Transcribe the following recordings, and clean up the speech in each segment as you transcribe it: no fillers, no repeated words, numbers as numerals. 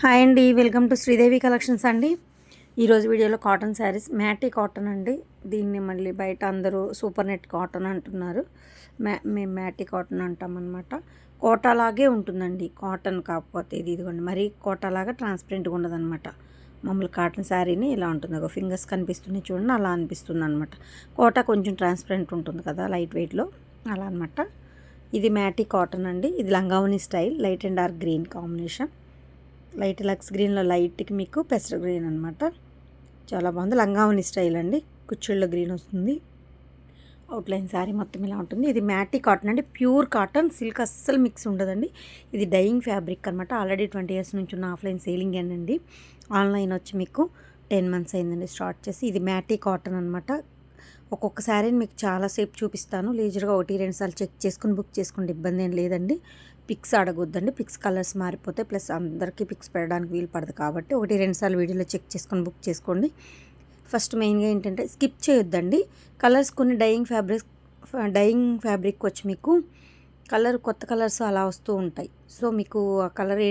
Hi అండి, welcome to Sridevi collections అండి. ఈరోజు వీడియోలో కాటన్ శారీస్, మ్యాటీ కాటన్ అండి. దీన్ని మళ్ళీ బయట అందరూ సూపర్ నెట్ కాటన్ అంటున్నారు. మేము మ్యాటీ కాటన్ అంటామన్నమాట. కోటాలాగే ఉంటుందండి కాటన్, కాకపోతే ఇదిగోండి మరీ కోటాలాగా ట్రాన్స్పరెంట్గా ఉండదన్నమాట. మామూలు కాటన్ శారీని ఇలా ఉంటుంది, ఒక ఫింగర్స్ కనిపిస్తున్నాయి చూడండి, అలా అనిపిస్తుంది అనమాట. కోటా కొంచెం ట్రాన్స్పరెంట్ ఉంటుంది కదా, లైట్ వెయిట్లో, అలా అనమాట. ఇది మ్యాటీ కాటన్ అండి. ఇది లంగావని style, light and dark green combination. Light లక్స్ గ్రీన్లో లైట్కి మీకు పెసర గ్రీన్ అనమాట. చాలా బాగుంది. లంగావని స్టైల్ అండి, కుచ్చుళ్ళ గ్రీన్ వస్తుంది. అవుట్లైన్ శారీ మొత్తం ఇలా ఉంటుంది. ఇది మ్యాటీ కాటన్ అండి, ప్యూర్ కాటన్, సిల్క్ అస్సలు మిక్స్ ఉండదండి. ఇది డైయింగ్ ఫ్యాబ్రిక్ అనమాట. ఆల్రెడీ 20 years నుంచి ఉన్న ఆఫ్లైన్ సేలింగ్ అండి. ఆన్లైన్ వచ్చి మీకు 10 months అయిందండి స్టార్ట్ చేసి. ఇది మ్యాటీ కాటన్ అనమాట. ఒక్కొక్క శారీని మీకు చాలాసేపు చూపిస్తాను. లేజర్గా 1-2 సార్లు చెక్ చేసుకుని బుక్ చేసుకోండి, ఇబ్బంది ఏం లేదండి. పిక్స్ అడగొద్దండి, పిక్స్ కలర్స్ మారిపోతే, ప్లస్ అందరికీ పిక్స్ పెట్టడానికి వీలు పడదు కాబట్టి 1-2 సార్లు వీడియోలో చెక్ చేసుకొని బుక్ చేసుకోండి. ఫస్ట్ మెయిన్గా ఏంటంటే స్కిప్ చేయొద్దండి. కలర్స్ కొన్ని డైయింగ్ ఫ్యాబ్రిక్ వచ్చి మీకు కొత్త కలర్స్ అలా వస్తూ ఉంటాయి. సో మీకు ఆ కలర్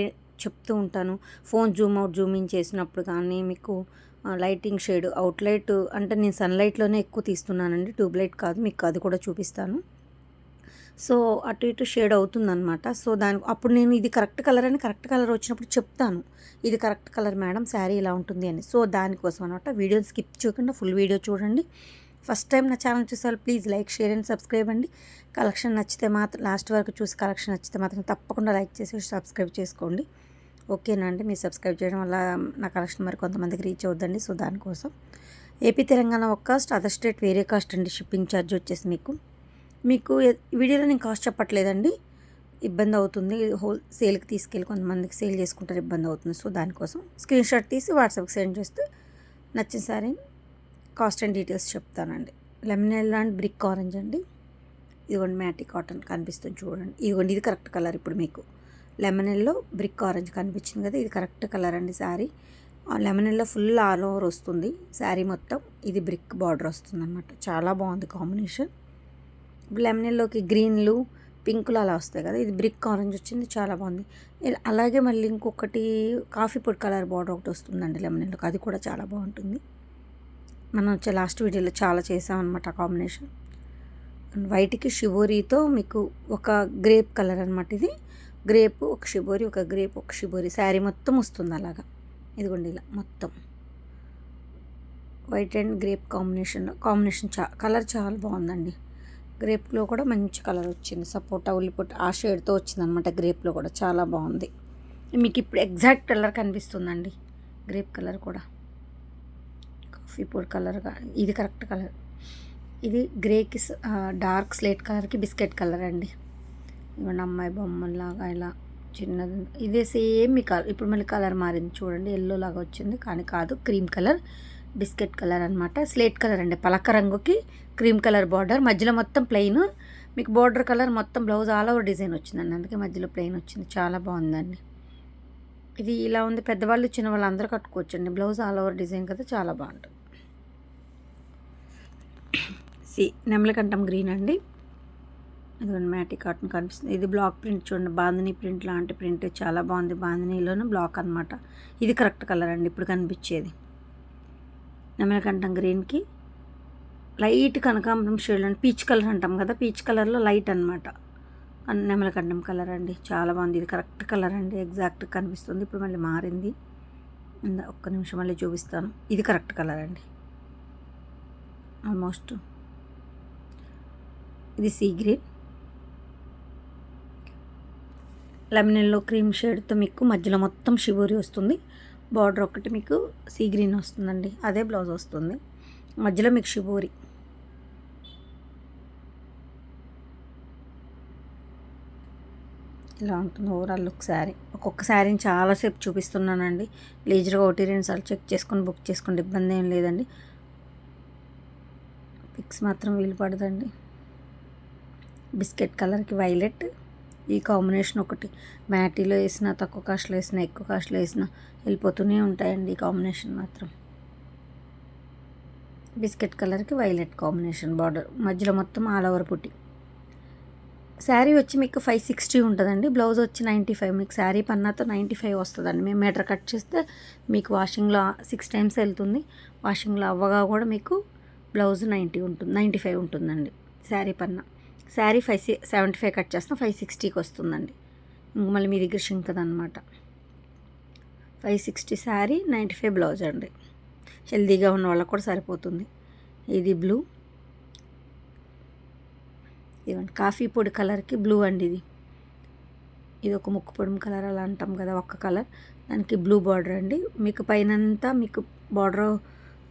చెప్తూ ఉంటాను. Phone Zoom out Zoom in చేసినప్పుడు కానీ మీకు లైటింగ్ షేడ్, అవుట్లైట్ అంటే నేను సన్లైట్లోనే ఎక్కువ తీస్తున్నానండి, ట్యూబ్లైట్ కాదు, మీకు అది కూడా చూపిస్తాను. సో అటు ఇటు షేడ్ అవుతుందన్నమాట. సో అప్పుడు నేను ఇది కరెక్ట్ కలర్ అని, కరెక్ట్ కలర్ వచ్చినప్పుడు చెప్తాను, ఇది కరెక్ట్ కలర్ మేడం, శారీ ఇలా ఉంటుంది అని. సో దానికోసం అనమాట. వీడియోని స్కిప్ చేయకుండా ఫుల్ వీడియో చూడండి. ఫస్ట్ టైం నా ఛానల్ చూసారు, please like, share and subscribe అండి. కలెక్షన్ నచ్చితే మాత్రం లాస్ట్ వరకు చూసి, కలెక్షన్ నచ్చితే మాత్రం తప్పకుండా లైక్ చేసి సబ్స్క్రైబ్ చేసుకోండి. ఓకేనా అండి? మీరు సబ్స్క్రైబ్ చేయడం వల్ల నా కలెక్షన్ మరి కొంతమందికి రీచ్ అవుద్దండి. సో దానికోసం ఏపీ తెలంగాణ ఒక కాస్ట్, అదర్ స్టేట్ వేరే కాస్ట్ అండి. షిప్పింగ్ ఛార్జ్ వచ్చేసి మీకు వీడియోలో నేను కాస్ట్ చెప్పట్లేదండి, ఇబ్బంది అవుతుంది. సేల్కి తీసుకెళ్ళి కొంతమందికి సేల్ చేసుకుంటారు, ఇబ్బంది అవుతుంది. సో దానికోసం స్క్రీన్ షాట్ తీసి వాట్సాప్కి సెండ్ చేస్తే నచ్చిన సారీ కాస్ట్ అండ్ డీటెయిల్స్ చెప్తానండి. Lemon yellow and brick orange అండి. ఇదిగోండి మ్యాటీ కాటన్ కనిపిస్తుంది చూడండి. ఇదిగోండి ఇది కరెక్ట్ కలర్. ఇప్పుడు మీకు లెమన్ ఎల్లో బ్రిక్ ఆరెంజ్ కనిపించింది కదా, ఇది కరెక్ట్ కలర్ అండి. Sari lemon yellow full all over వస్తుంది శారీ మొత్తం. ఇది బ్రిక్ బార్డర్ వస్తుంది అనమాట. చాలా బాగుంది కాంబినేషన్. లెమన్ ఎల్లోకి గ్రీన్లు, పింకులు అలా వస్తాయి కదా, ఇది బ్రిక్ ఆరెంజ్ వచ్చింది, చాలా బాగుంది. అలాగే మళ్ళీ ఇంకొకటి కాఫీ పొడి కలర్ బార్డర్ ఒకటి వస్తుందండి లెమన్ ఎల్లోకి, అది కూడా చాలా బాగుంటుంది. మనం లాస్ట్ వీడియోలో చాలా చేసామన్నమాట ఆ కాంబినేషన్. వైట్కి షిబోరీతో మీకు ఒక గ్రేప్ కలర్ అనమాట. ఇది గ్రేప్ ఒక షిబోరి, ఒక గ్రేప్ ఒక షిబోరి, శారీ మొత్తం వస్తుంది అలాగా. ఇదిగోండి ఇలా మొత్తం white and grape combination colour చాలా బాగుందండి. గ్రేప్లో కూడా మంచి కలర్ వచ్చింది, సపోటా ఉల్లిపొట్టు ఆ షేడ్తో వచ్చిందనమాట. గ్రేప్లో కూడా చాలా బాగుంది. మీకు ఇప్పుడు ఎగ్జాక్ట్ కలర్ కనిపిస్తుందండి, గ్రేప్ కలర్ కూడా. కాఫీ పొడి కలర్గా ఇది కరెక్ట్ కలర్. ఇది గ్రేకి డార్క్ స్లేట్ కలర్కి బిస్కెట్ కలర్ అండి. ఇవన్నీ అమ్మాయి బొమ్మలాగా ఇలా చిన్నది, ఇదే సేమ్ మీ కలర్. ఇప్పుడు మళ్ళీ కలర్ మారింది చూడండి, ఎల్లో లాగా వచ్చింది కానీ కాదు, క్రీమ్ కలర్, బిస్కెట్ కలర్ అనమాట. స్లేట్ కలర్ అండి, పలక రంగుకి క్రీమ్ కలర్ బార్డర్, మధ్యలో మొత్తం ప్లెయిన్. మీకు బార్డర్ కలర్ మొత్తం బ్లౌజ్ ఆల్ ఓవర్ డిజైన్ వచ్చిందండి, అందుకే మధ్యలో ప్లెయిన్ వచ్చింది. చాలా బాగుందండి. ఇది ఇలా ఉంది, పెద్దవాళ్ళు చిన్నవాళ్ళు అందరూ కట్టుకోవచ్చండి. బ్లౌజ్ ఆల్ ఓవర్ డిజైన్ కదా, చాలా బాగుంటుంది. నెమలికంఠం గ్రీన్ అండి. అదిగోండి మ్యాటీ కాటన్ కనిపిస్తుంది. ఇది బ్లాక్ ప్రింట్ చూడండి, బాందినీ ప్రింట్ లాంటి ప్రింట్, చాలా బాగుంది. బాందినీలోనే బ్లాక్ అనమాట. ఇది కరెక్ట్ కలర్ అండి ఇప్పుడు కనిపించేది. నెమలికంఠం గ్రీన్కి లైట్ కనకాంబరం షేడ్ అండి, పీచ్ కలర్ అంటాం కదా, పీచ్ కలర్లో లైట్ అనమాట నెమలికంఠం కలర్ అండి. చాలా బాగుంది. ఇది కరెక్ట్ కలర్ అండి, ఎగ్జాక్ట్ కనిపిస్తుంది. ఇప్పుడు మళ్ళీ మారింది, ఒక్క నిమిషం మళ్ళీ చూపిస్తాను. ఇది కరెక్ట్ కలర్ అండి ఆల్మోస్ట్. ఇది sea green, lemon yellow cream షేడ్తో మీకు మధ్యలో మొత్తం షిబోరి వస్తుంది. బార్డర్ ఒకటి మీకు సీ గ్రీన్ వస్తుందండి, అదే బ్లౌజ్ వస్తుంది. మధ్యలో మీకు షిబోరి. ఇలా ఉంటుంది ఓవరాల్ లుక్ శారీ. ఒక్కొక్క శారీని చాలాసేపు చూపిస్తున్నానండి. లేజర్గా 1-2 సార్లు చెక్ చేసుకొని బుక్ చేసుకోండి, ఇబ్బంది ఏం లేదండి. పిక్స్ మాత్రం వీలు పడదండి. బిస్కెట్ కలర్కి వైలెట్, ఈ కాంబినేషన్ ఒకటి మ్యాటీలో వేసినా, తక్కువ కాస్ట్లో వేసినా, ఎక్కువ కాస్ట్లో వేసినా వెళ్ళిపోతూనే ఉంటాయండి ఈ కాంబినేషన్ మాత్రం. బిస్కెట్ కలర్కి వైలెట్ కాంబినేషన్ బార్డర్, మధ్యలో మొత్తం ఆల్ ఓవర్ పుట్టి. శారీ వచ్చి మీకు 560 ఉంటుందండి. బ్లౌజ్ వచ్చి 95. మీకు శారీ పన్నాతో 95 వస్తుందండి. మేము మీటర్ కట్ చేస్తే మీకు వాషింగ్లో 6 టైమ్స్ వెళ్తుంది. వాషింగ్లో అవ్వగా కూడా మీకు బ్లౌజ్ 95 ఉంటుందండి శారీ పన్నా. శారీ 575 కట్ చేస్తాం, 560కి వస్తుందండి. ఇంక మళ్ళీ మీ దగ్గర షింకదనమాట. 560 శారీ, 95 బ్లౌజ్ అండి. హెల్తీగా ఉన్న వాళ్ళకి కూడా సరిపోతుంది. ఇది బ్లూ, ఇవ్వండి కాఫీ పొడి కలర్కి బ్లూ అండి. ఇది ఒక ముక్కు పొడి కలర్ అలా అంటాం కదా, ఒక్క కలర్, దానికి బ్లూ బార్డర్ అండి. మీకు పైనంతా మీకు బార్డర్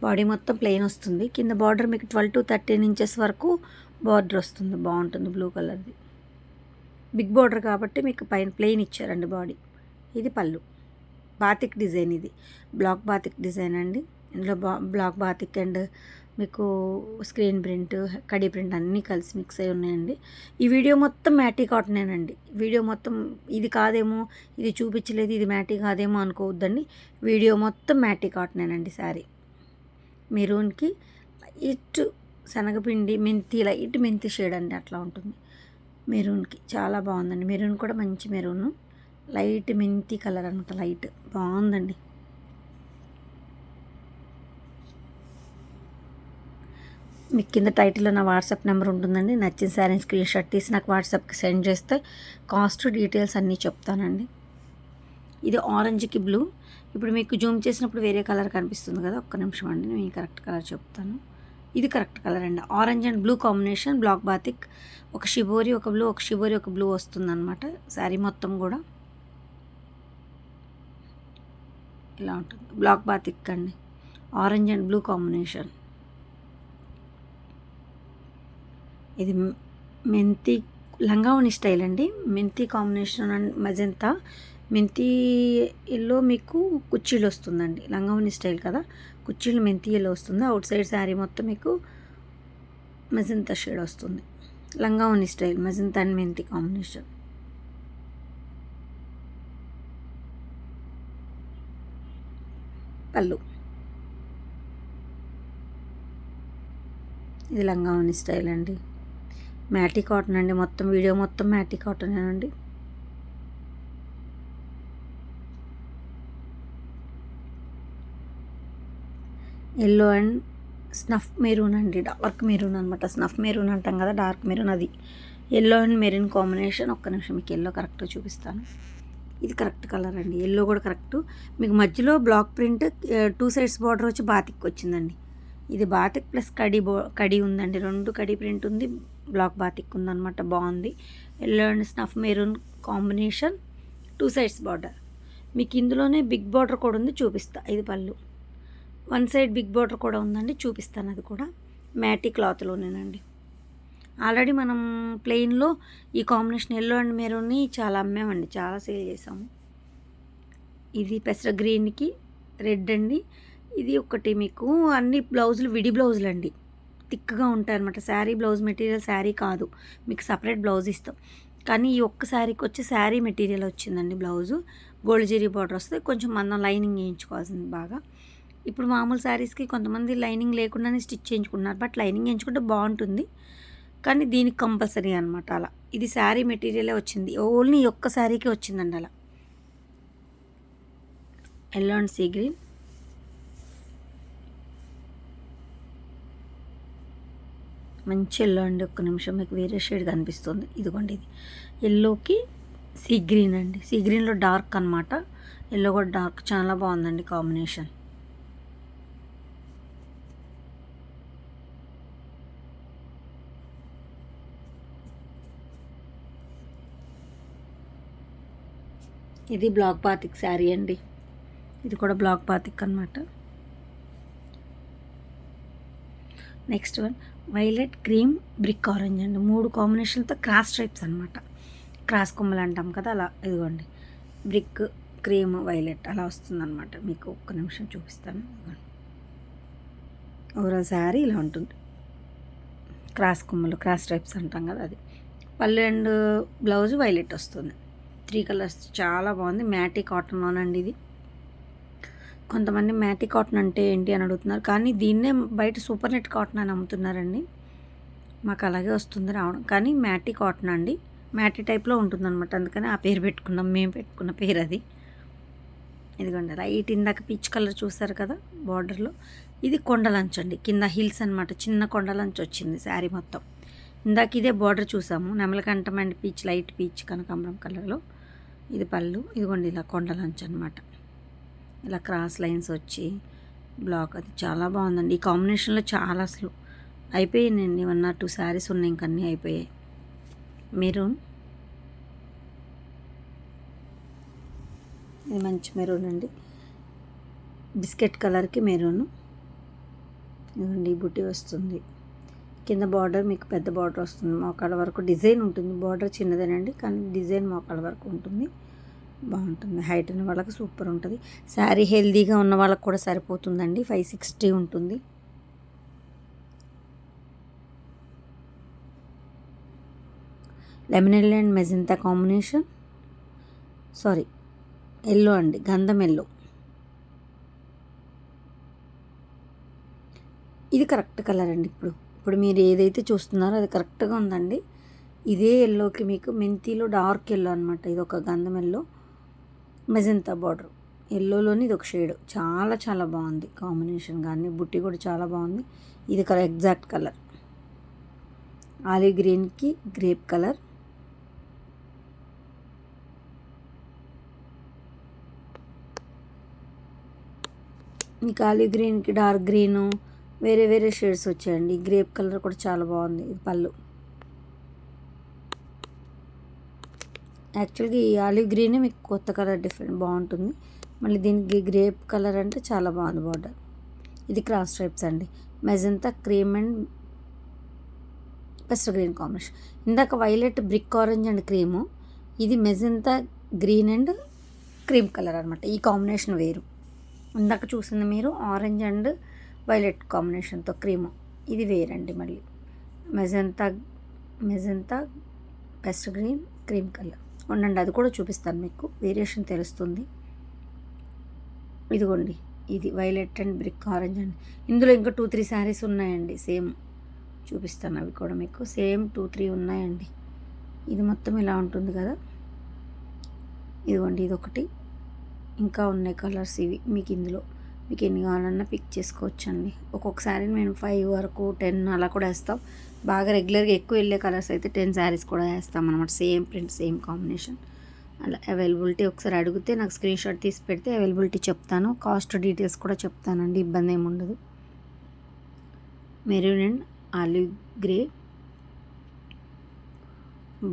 బాడీ మొత్తం ప్లెయిన్ వస్తుంది. కింద బార్డర్ మీకు 12 to 13 ఇంచెస్ వరకు బార్డర్ వస్తుంది. బాగుంటుంది బ్లూ కలర్ది. బిగ్ బార్డర్ కాబట్టి మీకు పైన ప్లెయిన్ ఇచ్చారండి బాడీ. ఇది పళ్ళు, బాతిక్ డిజైన్. ఇది బ్లాక్ బాతిక్ డిజైన్ అండి. ఇందులో బ్లాక్ బాతిక్ అండ్ మీకు స్క్రీన్ ప్రింట్, కడీ ప్రింట్ అన్నీ కలిసి మిక్స్ అయి ఉన్నాయండి. ఈ వీడియో మొత్తం మ్యాటీ కాటనేనండి. వీడియో మొత్తం ఇది కాదేమో, ఇది చూపించలేదు, ఇది మ్యాటీ కాదేమో అనుకోవద్దండి. వీడియో మొత్తం మ్యాటీ కాటనేనండి. శారీ మెరూన్కి లైట్ శనగపిండి మెంతి, లైట్ మెంతి షేడ్ అండి, అట్లా ఉంటుంది మెరూన్కి. చాలా బాగుందండి. మెరూన్ కూడా మంచి మెరూన్, లైట్ మెంతి కలర్ అనమాట. లైట్ బాగుందండి. మీకు కింద టైటిల్లో నా వాట్సాప్ నెంబర్ ఉంటుందండి. నచ్చిన శారీ స్క్రీన్ షాట్ తీసి నాకు వాట్సాప్కి సెండ్ చేస్తే కాస్ట్ డీటెయిల్స్ అన్నీ చెప్తానండి. ఇది ఆరెంజ్కి బ్లూ. ఇప్పుడు మీకు జూమ్ చేసినప్పుడు వేరే కలర్ కనిపిస్తుంది కదా, ఒక్క నిమిషం అండి, నేను కరెక్ట్ కలర్ చెప్తాను. ఇది కరెక్ట్ కలర్ అండి. Orange and blue combination, black batik. ఒక షిబోరి ఒక బ్లూ, ఒక షిబోరి ఒక బ్లూ వస్తుందన్నమాట. శారీ మొత్తం కూడా ఇలా ఉంటుంది. బ్లాక్ బాతిక్ అండి, ఆరెంజ్ అండ్ బ్లూ కాంబినేషన్. ఇది మెంతి లంగావని స్టైల్ అండి. మెంతి కాంబినేషన్ అండ్ మజంతా. మెంతి ఎల్లో మీకు కుర్చీలు వస్తుందండి. లంగావని స్టైల్ కదా, కుర్చీలు మెంతి ఎల్లో వస్తుంది. అవుట్ సైడ్ శారీ మొత్తం మీకు మజంతా షేడ్ వస్తుంది. లంగావని స్టైల్, మజంతా అండ్ మెంతి కాంబినేషన్. పళ్ళు, ఇది లంగావని స్టైల్ అండి. మ్యాటీ కాటన్ అండి. మొత్తం వీడియో మొత్తం మ్యాటీ కాటన్ అండి. ఎల్లో అండ్ స్నఫ్ మెరూన్ అండి, డార్క్ మెరూన్ అనమాట. స్నఫ్ మెరూన్ అంటాం కదా, డార్క్ మెరూన్ అది. Yellow and maroon combination. ఒక్క నిమిషం మీకు ఎల్లో కరెక్ట్గా చూపిస్తాను. ఇది కరెక్ట్ కలర్ అండి. ఎల్లో కూడా కరెక్ట్. మీకు మధ్యలో బ్లాక్ ప్రింట్ 2 సైడ్స్ బార్డర్ వచ్చి బాతిక్ వచ్చిందండి. ఇది బాతిక్ ప్లస్ కడి ఉందండి. 2 కడి ప్రింట్ ఉంది, బ్లాక్ బాతిక్ ఉందన్నమాట. బాగుంది. Yellow and snuff maroon combination, 2 sides border. మీకు ఇందులోనే బిగ్ బార్డర్ కూడా ఉంది, చూపిస్తా. ఇది పళ్ళు. 1 సైడ్ బిగ్ బార్డర్ కూడా ఉందండి, చూపిస్తాను. అది కూడా మ్యాటీ క్లాత్లోనేనండి. ఆల్రెడీ మనం ప్లెయిన్లో ఈ కాంబినేషన్ ఎల్లో అండ్ మెరూన్ని చాలా అమ్మామండి, చాలా సేల్ చేసాము. ఇది పెసర గ్రీన్కి రెడ్ అండి. ఇది ఒకటి మీకు అన్ని బ్లౌజులు విడి బ్లౌజులు అండి, థిక్గా ఉంటాయి అనమాట. శారీ బ్లౌజ్ మెటీరియల్ శారీ కాదు, మీకు సపరేట్ బ్లౌజ్ ఇస్తాం. కానీ ఈ ఒక్క శారీకి వచ్చి శారీ మెటీరియల్ వచ్చిందండి. బ్లౌజు గోల్డ్ జరీ బార్డర్ వస్తుంది. కొంచెం మనం లైనింగ్ వేయించుకోవాల్సింది బాగా. ఇప్పుడు మామూలు శారీస్కి కొంతమంది లైనింగ్ లేకుండానే స్టిచ్ చేయించుకున్నారు, బట్ లైనింగ్ వేయించుకుంటే బాగుంటుంది, కానీ దీనికి కంపల్సరీ అనమాట. అలా ఇది శారీ మెటీరియలే వచ్చింది, ఓన్లీ ఈ ఒక్క శారీకే వచ్చిందండి అలా. Yellow and sea green. మంచి ఎల్లో అండి. ఒక్క నిమిషం, మీకు వేరే షేడ్ కనిపిస్తుంది. ఇదిగోండి, ఇది ఎల్లోకి సీ గ్రీన్ అండి. సీ గ్రీన్లో డార్క్ అనమాట, ఎల్లో కూడా డార్క్. చాలా బాగుందండి కాంబినేషన్. ఇది బ్లాక్ బాతిక్ శారీ అండి. ఇది కూడా బ్లాక్ బాతిక్ అనమాట. Next one violet, cream, brick orange అండి. 3 కాంబినేషన్తో క్రాస్ స్ట్రైప్స్ అనమాట. క్రాస్ కొమ్మలు అంటాం కదా, అలా. ఇదిగోండి బ్రిక్, క్రీమ్, వైలెట్ అలా వస్తుందన్నమాట. మీకు ఒక్క నిమిషం చూపిస్తాను. ఓవరాల్ శారీ ఇలా ఉంటుంది. క్రాస్ కొమ్మలు, క్రాస్ స్ట్రైప్స్ అంటాం కదా, అది. పళ్ళు అండ్ బ్లౌజ్ వైలెట్ వస్తుంది. 3 కలర్స్. చాలా బాగుంది. మ్యాటీ కాటన్లోనండి ఇది. కొంతమంది మ్యాటీ కాటన్ అంటే ఏంటి అని అడుగుతున్నారు, కానీ దీన్నే బయట సూపర్ నెట్ కాటన్ అని అమ్ముతున్నారండి. మాకు అలాగే వస్తుంది రావడం, కానీ మ్యాటీ కాటన్ అండి. మ్యాటీ టైప్లో ఉంటుందన్నమాట, అందుకని ఆ పేరు పెట్టుకున్నాం, మేము పెట్టుకున్న పేరు అది. ఇదిగోండి లైట్ ఇందాక పీచ్ కలర్ చూసారు కదా బార్డర్లో, ఇది కొండలంచు అండి, కింద హిల్స్ అనమాట, చిన్న కొండలంచు వచ్చింది శారీ మొత్తం. ఇందాక ఇదే బార్డర్ చూసాము, నెమలకంఠం అండ్ పీచ్, లైట్ పీచ్ కనకాంబరం కలర్లో. ఇది పళ్ళు, ఇదిగోండి ఇలా కొండలంచు అనమాట, ఇలా క్రాస్ లైన్స్ వచ్చి బ్లాక్, అది చాలా బాగుందండి. ఈ కాంబినేషన్లో చాలా అసలు అయిపోయాయండి, 1 or 2 శారీస్ ఉన్నాయి, ఇంకన్నీ అయిపోయాయి. మెరూన్, ఇది మంచి మెరూన్ అండి, బిస్కెట్ కలర్కి మెరూను. ఇదిగోండి బుట్టి వస్తుంది, కింద బార్డర్ మీకు పెద్ద బార్డర్ వస్తుంది, మోకాళ్ళ వరకు డిజైన్ ఉంటుంది. బార్డర్ చిన్నదేనండి కానీ డిజైన్ మోకాళ్ళ వరకు ఉంటుంది, బాగుంటుంది. హైట్ ఉన్న వాళ్ళకి సూపర్ ఉంటుంది. శారీ హెల్దీగా ఉన్న వాళ్ళకి కూడా సరిపోతుందండి. 560 ఉంటుంది. Lemon yellow and magenta combination, sorry yellow అండి, గంధం ఎల్లో. ఇది కరెక్ట్ కలర్ అండి. ఇప్పుడు మీరు ఏదైతే చూస్తున్నారో అది కరెక్ట్గా ఉందండి. ఇదే ఎల్లోకి మీకు మెంతిలో డార్క్ ఎల్లో అనమాట, ఇది ఒక గంధం ఎల్లో, మెజంతా బార్డర్ ఎల్లోలోని ఇది ఒక షేడ్, చాలా చాలా బాగుంది కాంబినేషన్, కానీ బుట్టి కూడా చాలా బాగుంది. ఇది ఎగ్జాక్ట్ కలర్, ఆలివ్ గ్రీన్కి గ్రేప్ కలర్. మీకు ఆలివ్ గ్రీన్కి డార్క్ గ్రీను వేరే వేరే షేడ్స్ వచ్చాయండి. గ్రేప్ కలర్ కూడా చాలా బాగుంది. ఇది పళ్ళు. యాక్చువల్గా ఈ ఆలివ్ గ్రీనే మీకు కొత్త కలర్ డిఫరెంట్ బాగుంటుంది, మళ్ళీ దీనికి గ్రేప్ కలర్ అంటే చాలా బాగుంది బార్డర్. ఇది క్రాస్ స్ట్రైప్స్ అండి, magenta cream and pastel green combination. ఇందాక violet brick orange and cream, ఇది magenta green and cream colour అనమాట. ఈ కాంబినేషన్ వేరు. ఇందాక చూసింది మీరు ఆరెంజ్ అండ్ వైలెట్ కాంబినేషన్తో క్రీము, ఇది వేరండి. మళ్ళీ magenta pastel green cream colour ఉండండి, అది కూడా చూపిస్తాను మీకు, వేరియేషన్ తెలుస్తుంది. ఇదిగోండి ఇది వైలెట్ అండ్ బ్రిక్ ఆరెంజ్ అండి. ఇందులో ఇంకా 2-3 శారీస్ ఉన్నాయండి, సేమ్ చూపిస్తాను, అవి కూడా మీకు సేమ్ 2-3 ఉన్నాయండి. ఇది మొత్తం ఇలా ఉంటుంది కదా, ఇదిగోండి ఇదొకటి, ఇంకా ఉన్నాయి కలర్స్ ఇవి. మీకు ఇందులో మీకు ఎన్ని కావాలన్నా పిక్ చేసుకోవచ్చండి. ఒక్కొక్కసారి మేము 5 వరకు 10 అలా కూడా వేస్తాం. బాగా రెగ్యులర్గా ఎక్కువ వెళ్ళే కలర్స్ అయితే 10 శారీస్ కూడా వేస్తాం అనమాట, సేమ్ ప్రింట్ సేమ్ కాంబినేషన్. అలా అవైలబిలిటీ ఒకసారి అడిగితే నాకు స్క్రీన్ షాట్ తీసి పెడితే అవైలబిలిటీ చెప్తాను, కాస్ట్ డీటెయిల్స్ కూడా చెప్తానండి, ఇబ్బంది ఏమి ఉండదు. Maroon and olive grey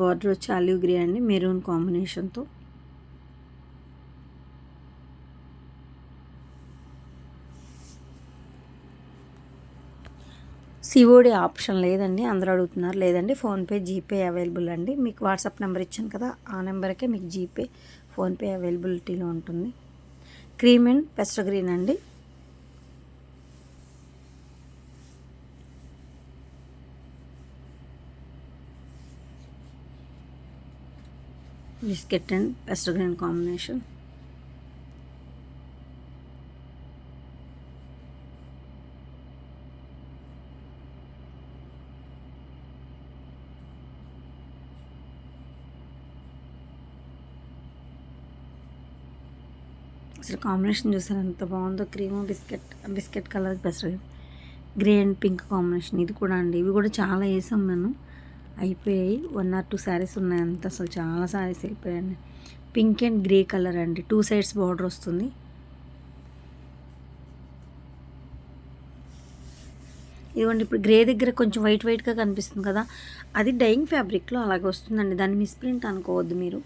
border వచ్చి ఆలివ్ గ్రే అండి, మెరూన్ కాంబినేషన్తో. సిఓడి ఆప్షన్ లేదండి, అందరూ అడుగుతున్నారు. లేదండి, ఫోన్పే జీపే అవైలబుల్ అండి. మీకు వాట్సాప్ నెంబర్ ఇచ్చాను కదా, ఆ నెంబర్కే మీకు జీపే ఫోన్పే అవైలబిలిటీలో ఉంటుంది. క్రీమ్ అండ్ పెస్టల్ గ్రీన్ అండి, biscuit and pastel green combination. అసలు కాంబినేషన్ చూసారు ఎంత బాగుందో, క్రీము బిస్కెట్ కలర్ పెసర గ్రే అండ్ పింక్ కాంబినేషన్. ఇది కూడా అండి, ఇవి కూడా చాలా వేసాం మేము, అయిపోయాయి. 1 or 2 శారీస్ ఉన్నాయి అంత, అసలు చాలా శారీస్ వెళ్ళిపోయాయండి. పింక్ అండ్ గ్రే కలర్ అండి, 2 సైడ్స్ బార్డర్ వస్తుంది. ఇదిగోండి ఇప్పుడు గ్రే దగ్గర కొంచెం వైట్గా కనిపిస్తుంది కదా, అది డైయింగ్ ఫ్యాబ్రిక్లో అలాగే వస్తుందండి, దాన్ని మిస్ప్రింట్ అనుకోవద్దు మీరు.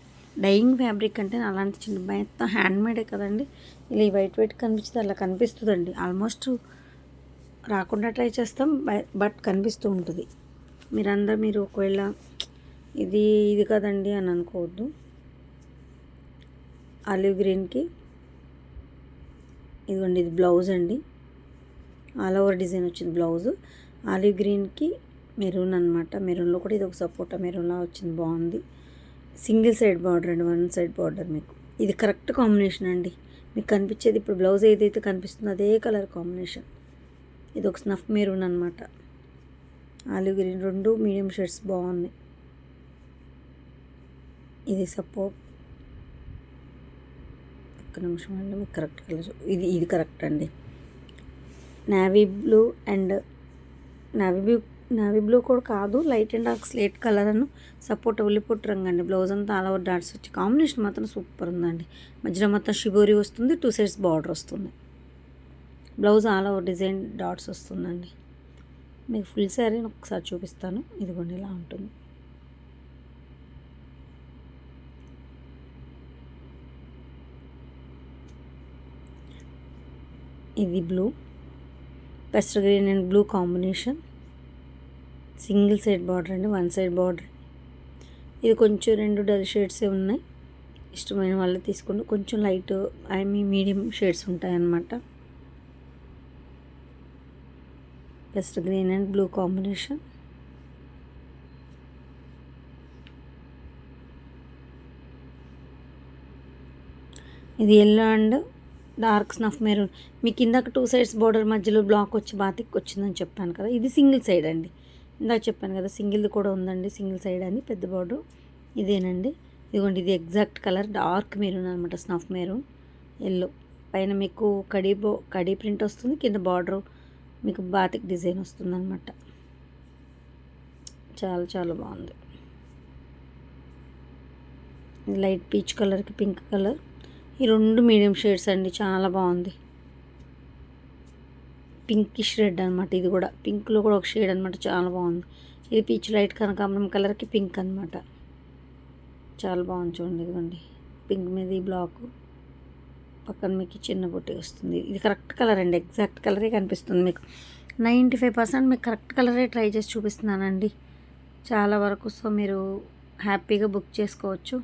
డైయింగ్ ఫ్యాబ్రిక్ అంటే అలాంటి చిన్న మొత్తం హ్యాండ్మేడే కదండి, ఇలా వైట్ కనిపిస్తుంది, అలా కనిపిస్తుందండి. ఆల్మోస్ట్ రాకుండా ట్రై చేస్తాం, బట్ కనిపిస్తూ ఉంటుంది. మీరు ఒకవేళ ఇది కదండి అని అనుకోవద్దు. ఆలివ్ గ్రీన్కి ఇదిగోండి ఇది బ్లౌజ్ అండి, ఆల్ ఓవర్ డిజైన్ వచ్చింది బ్లౌజు. ఆలివ్ గ్రీన్కి మెరూన్ అనమాట, మెరూన్లో కూడా ఇది ఒక సపోటా మెరూన్లా వచ్చింది, బాగుంది. సింగిల్ సైడ్ బార్డర్ అండి, 1 సైడ్ బార్డర్. మీకు ఇది కరెక్ట్ కాంబినేషన్ అండి, మీకు కనిపించేది ఇప్పుడు బ్లౌజ్ ఏదైతే కనిపిస్తుందో అదే కలర్ కాంబినేషన్. ఇది ఒక స్నఫ్ మెరూన్ అనమాట, ఆలివ్ గ్రీన్, 2 మీడియం షేడ్స్ బాగున్నాయి. ఇది సపోర్ట్ ఒక్క నిమిషం అండి, మీకు కరెక్ట్ కలర్ ఇది కరెక్ట్ అండి. Navy blue and navy blue కూడా కాదు, light and dark slate colour అను సపోర్ట్ ఉల్లిపొట్టు రంగు అండి. బ్లౌజ్ అంతా ఆల్ ఓవర్ డాట్స్ వచ్చి కాంబినేషన్ మాత్రం సూపర్ ఉందండి. మధ్యలో మొత్తం షిబోరి వస్తుంది, 2 సైడ్స్ బార్డర్ వస్తుంది. Blouse all over design dots వస్తుందండి. మీకు ఫుల్ శారీ ఒకసారి చూపిస్తాను. ఇదిగోండి ఇలా ఉంటుంది. ఇది blue, pester green and blue combination, single side border అండి, 1 సైడ్ బార్డర్. ఇది కొంచెం 2 డల్ షేడ్సే ఉన్నాయి. ఇష్టమైన వాళ్ళు తీసుకోండి. కొంచెం లైట్ మీడియం షేడ్స్ ఉంటాయన్నమాట. Pastel green and blue combination. ఇది yellow and dark snuff maroon. మీకు ఇందాక 2 సైడ్స్ బార్డర్ మధ్యలో బ్లాక్ వచ్చి బాతిక్ వచ్చిందని చెప్పాను కదా, ఇది సింగిల్ సైడ్ అండి. ఇందాక చెప్పాను కదా సింగిల్ది కూడా ఉందండి, సింగిల్ సైడ్ అని. పెద్ద బార్డర్ ఇదేనండి. ఇదిగోండి, ఇది ఎగ్జాక్ట్ కలర్ డార్క్ మెరూన్ అనమాట, స్నఫ్ మెరూన్ ఎల్లో. పైన మీకు కడీ ప్రింట్ వస్తుంది, కింద బార్డర్ మీకు బాతిక్ డిజైన్ వస్తుంది అనమాట. చాలా చాలా బాగుంది. ఇది లైట్ పీచ్ కలర్కి పింక్ కలర్. ఈ 2 మీడియం షేడ్స్ అండి, చాలా బాగుంది. పింకిష్ రెడ్ అనమాట. ఇది కూడా పింక్లో కూడా ఒక షేడ్ అనమాట, చాలా బాగుంది. ఇది పీచ్ లైట్ కనకాంబరం కలర్కి పింక్ అనమాట, చాలా బాగుంది. చూడండి, ఇదిగోండి పింక్ మీద ఈ బ్లాక్ పక్కన మీకు చిన్న బొట్టి వస్తుంది. ఇది కరెక్ట్ కలర్ అండి, ఎగ్జాక్ట్ కలరే కనిపిస్తుంది మీకు. 95% మీకు కరెక్ట్ కలరే ట్రై చేసి చూపిస్తున్నానండి చాలా వరకు. సో మీరు హ్యాపీగా బుక్ చేసుకోవచ్చు.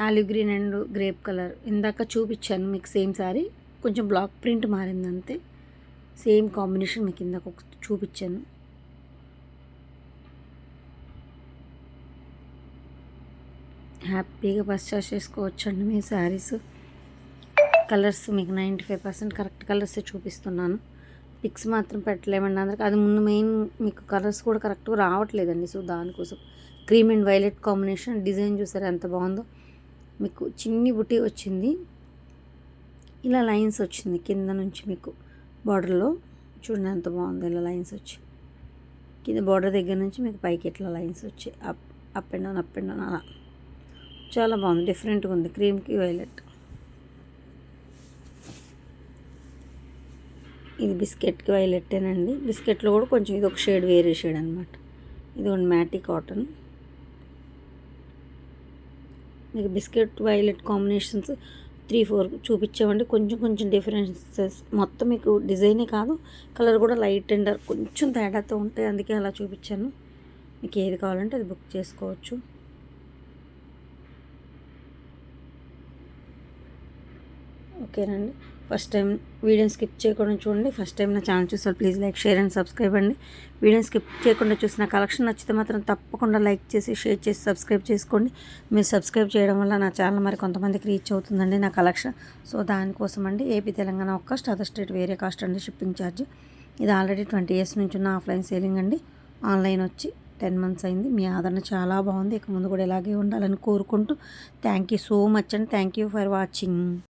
Olive green and grape colour ఇందాక చూపించాను మీకు, సేమ్ సారీ, కొంచెం బ్లాక్ ప్రింట్ మారింది అంతే. సేమ్ కాంబినేషన్ మీకు ఇందాక చూపించాను. హ్యాపీగా పర్చేస్ చేసుకోవచ్చు అండి మీ శారీస్. కలర్స్ మీకు 95% కరెక్ట్ కలర్సే చూపిస్తున్నాను. పిక్స్ మాత్రం పెట్టలేమండి అందరికి. అది ముందు మెయిన్ మీకు కలర్స్ కూడా కరెక్ట్గా రావట్లేదండి. సో దానికోసం cream and violet combination. Design చూసారా ఎంత బాగుందో. మీకు చిన్ని బుట్టి వచ్చింది, ఇలా లైన్స్ వచ్చింది కింద నుంచి మీకు బార్డర్లో. చూడండి ఎంత బాగుందో, ఇలా లైన్స్ వచ్చి కింద బార్డర్ దగ్గర నుంచి మీకు పైకి ఇట్లా లైన్స్ వచ్చి అప్ అండ్ డౌన్ అలా చాలా బాగుంది, డిఫరెంట్గా ఉంది. క్రీమ్కి వైలెట్. ఇది బిస్కెట్కి వైలెట్టేనండి. బిస్కెట్లో కూడా కొంచెం ఇది ఒక షేడ్, వేరే షేడ్ అనమాట. ఇది ఒక మ్యాటీ కాటన్. మీకు బిస్కెట్ వైలెట్ కాంబినేషన్స్ 3-4 చూపించామండి. కొంచెం కొంచెం డిఫరెన్సెస్, మొత్తం మీకు డిజైనే కాదు కలర్ కూడా లైట్ అండ్ కొంచెం తేడాతో ఉంటాయి, అందుకే అలా చూపించాను. మీకు ఏది కావాలంటే అది బుక్ చేసుకోవచ్చు. ఓకేనండి. ఫస్ట్ టైం వీడియోని స్కిప్ చేయకుండా చూడండి. ఫస్ట్ టైం నా ఛానల్ చూస్తారు please like, share and subscribe అండి. వీడియోని స్కిప్ చేయకుండా చూసిన కలెక్షన్ నచ్చితే మాత్రం తప్పకుండా లైక్ చేసి, షేర్ చేసి, సబ్స్క్రైబ్ చేసుకోండి. మీరు సబ్స్క్రైబ్ చేయడం వల్ల నా ఛానల్ మరి కొంతమందికి రీచ్ అవుతుందండి నా కలెక్షన్. సో దానికోసం అండి. ఏపీ తెలంగాణ ఒక కాస్ట్, అదర్ స్టేట్ వేరే కాస్ట్ అండి షిప్పింగ్ ఛార్జ్. ఇది ఆల్రెడీ 20 years నుంచి ఉన్న ఆఫ్లైన్ సేలింగ్ అండి. ఆన్లైన్ వచ్చి 10 months అయింది. మీ ఆదరణ చాలా బాగుంది. ఇక ముందు కూడా ఇలాగే ఉండాలని కోరుకుంటూ థ్యాంక్ యూ సో మచ్ అండి. Thank you for watching.